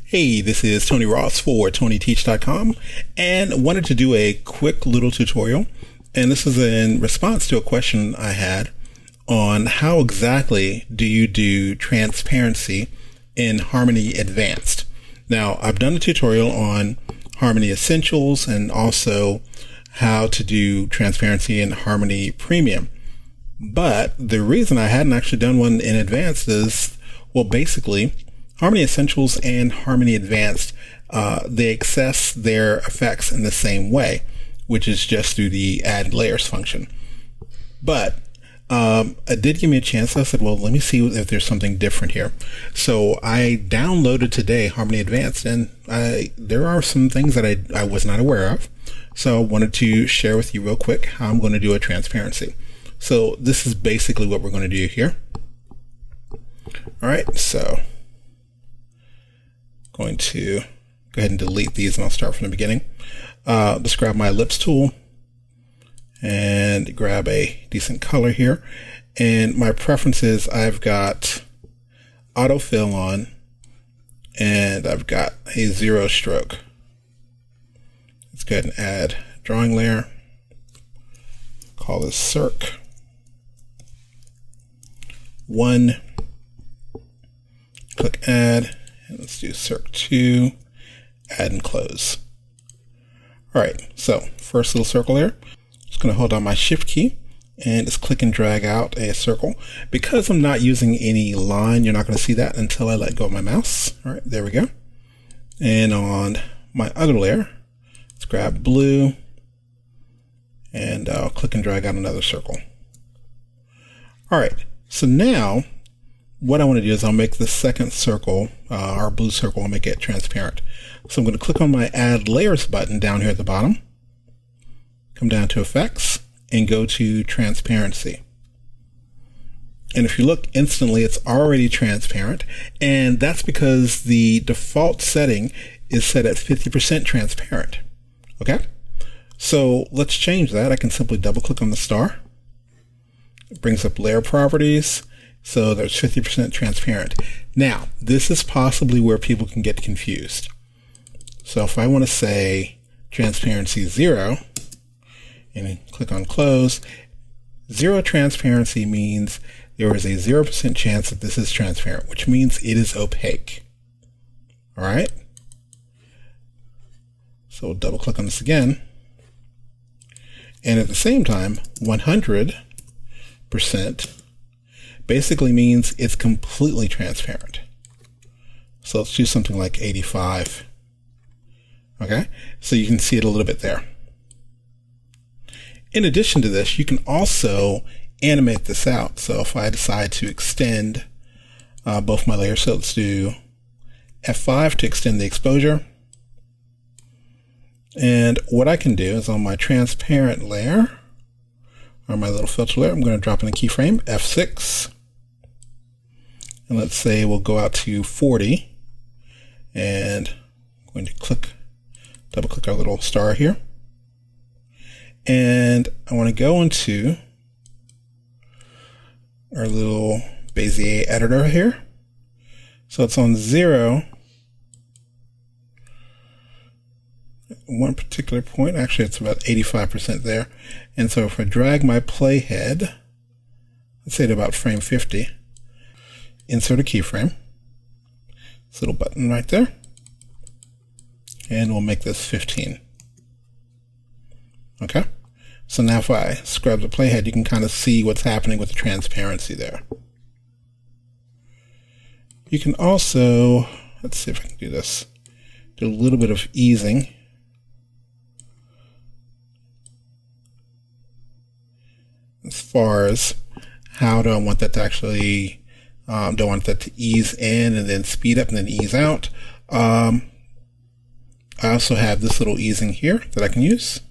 Hey, this is Tony Ross for TonyTeach.com and wanted to do a quick little tutorial. And this is in response to a question I had on how exactly do you do transparency in Harmony Advanced. Now, I've done a tutorial on Harmony Essentials and also how to do transparency in Harmony Premium. But the reason I hadn't actually done one in Advanced is, well, basically, Harmony Essentials and Harmony Advanced, they access their effects in the same way, which is just through the Add Layers function. But it did give me a chance. I said, well, let me see if there's something different here. So I downloaded today Harmony Advanced, and there are some things that I was not aware of. So I wanted to share with you real quick how I'm going to do a transparency. So this is basically what we're going to do here. All right, so going to go ahead and delete these, and I'll start from the beginning. Let's grab my ellipse tool and grab a decent color here. And my preferences, I've got autofill on, and I've got a 0 stroke. Let's go ahead and add drawing layer. Call this circ 1. Click add, and let's do circ 2, add and close. All right, so first little circle there. Just going to hold down my shift key and just click and drag out a circle. Because I'm not using any line, you're not going to see that until I let go of my mouse. All right, there we go. And on my other layer, let's grab blue, and I'll click and drag out another circle. All right, so now what I want to do is I'll make the second circle, our blue circle, I'll make it transparent. So I'm going to click on my Add Layers button down here at the bottom, come down to Effects, and go to Transparency. And if you look instantly, it's already transparent, and that's because the default setting is set at 50% transparent. Okay? So let's change that. I can simply double click on the star. It brings up layer properties. So there's 50% transparent. Now, this is possibly where people can get confused. So if I want to say transparency 0 and click on close, 0 transparency means there is a 0% chance that this is transparent, which means it is opaque. All right. So we'll double click on this again. And at the same time, 100% basically means it's completely transparent. So let's do something like 85. Okay, so you can see it a little bit there. In addition to this, you can also animate this out. So if I decide to extend both my layers, so let's do F5 to extend the exposure. And what I can do is on my transparent layer, or my little filter layer, I'm going to drop in a keyframe, F6. And let's say we'll go out to 40. And I'm going to double click our little star here. And I want to go into our little Bezier editor here. So it's on 0. One particular point, actually it's about 85% there. And so if I drag my playhead, let's say to about frame 50, insert a keyframe, this little button right there, and we'll make this 15. Okay, so now if I scrub the playhead, you can kind of see what's happening with the transparency there. You can also, let's see if I can do this, do a little bit of easing. As far as how do I want that to actually, do I want that to ease in and then speed up and then ease out? I also have this little easing here that I can use.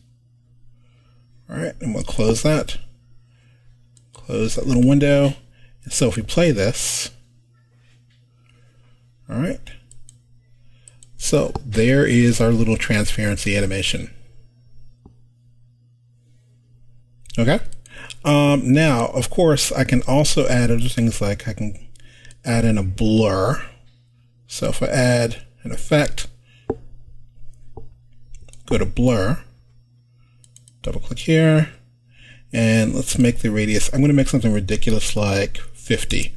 All right, and we'll close that little window. And so if we play this, all right, so there is our little transparency animation. Okay. Now, of course, I can also add other things, like I can add in a blur. So if I add and Effect, go to Blur, double click here, and let's make the radius, I'm going to make something ridiculous like 50.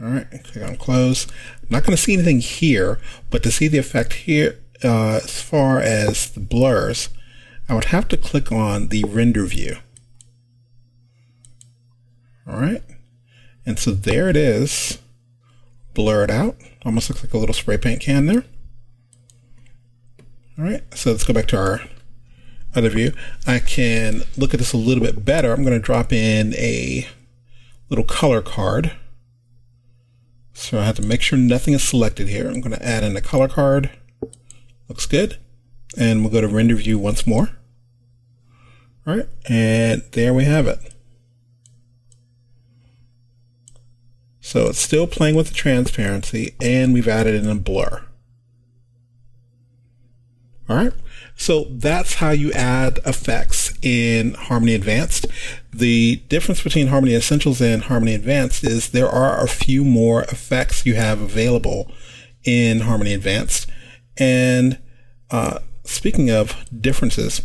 All right, click on Close. I'm not going to see anything here, but to see the effect here, as far as the blurs, I would have to click on the render view. All right, and so there it is, blurred out. Almost looks like a little spray paint can there. All right, so let's go back to our other view. I can look at this a little bit better. I'm going to drop in a little color card. So I have to make sure nothing is selected here. I'm going to add in a color card. Looks good. And we'll go to render view once more. All right, and there we have it. So it's still playing with the transparency, and we've added in a blur. All right, so that's how you add effects in Harmony Advanced. The difference between Harmony Essentials and Harmony Advanced is there are a few more effects you have available in Harmony Advanced. And speaking of differences,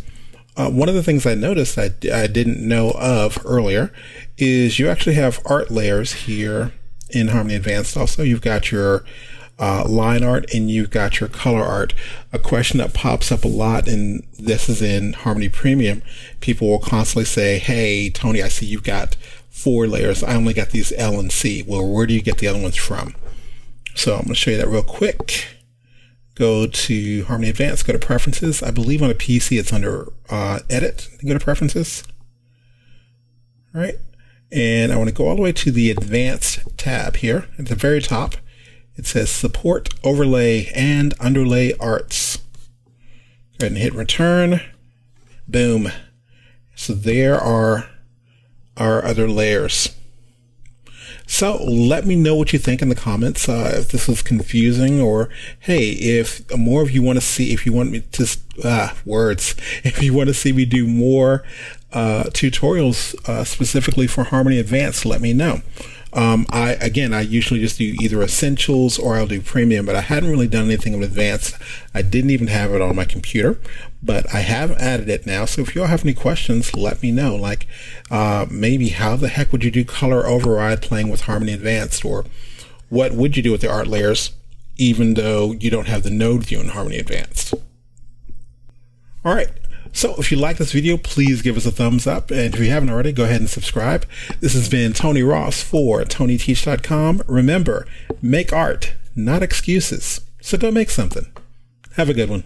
one of the things I noticed I didn't know of earlier is you actually have art layers here in Harmony Advanced. Also, you've got your line art and you've got your color art. A question that pops up a lot, and this is in Harmony Premium, people will constantly say, hey, Tony, I see you've got 4 layers. I only got these L and C. Well, where do you get the other ones from? So I'm going to show you that real quick. Go to Harmony Advanced, go to Preferences. I believe on a PC it's under Edit. Go to Preferences. All right. And I want to go all the way to the Advanced tab here at the very top. It says Support, Overlay, and Underlay Arts. Go ahead and hit Return. Boom. So there are our other layers. So let me know what you think in the comments, if this was confusing, or hey, if more of you want to see, if you want me to, if you want to see me do more tutorials specifically for Harmony Advanced, let me know. I usually just do either Essentials or I'll do Premium, but I hadn't really done anything with Advanced. I didn't even have it on my computer, but I have added it now. So if you all have any questions, let me know. Like maybe how the heck would you do color override playing with Harmony Advanced, or what would you do with the art layers even though you don't have the node view in Harmony Advanced? All right. So if you like this video, please give us a thumbs up. And if you haven't already, go ahead and subscribe. This has been Tony Ross for TonyTeach.com. Remember, make art, not excuses. So go make something. Have a good one.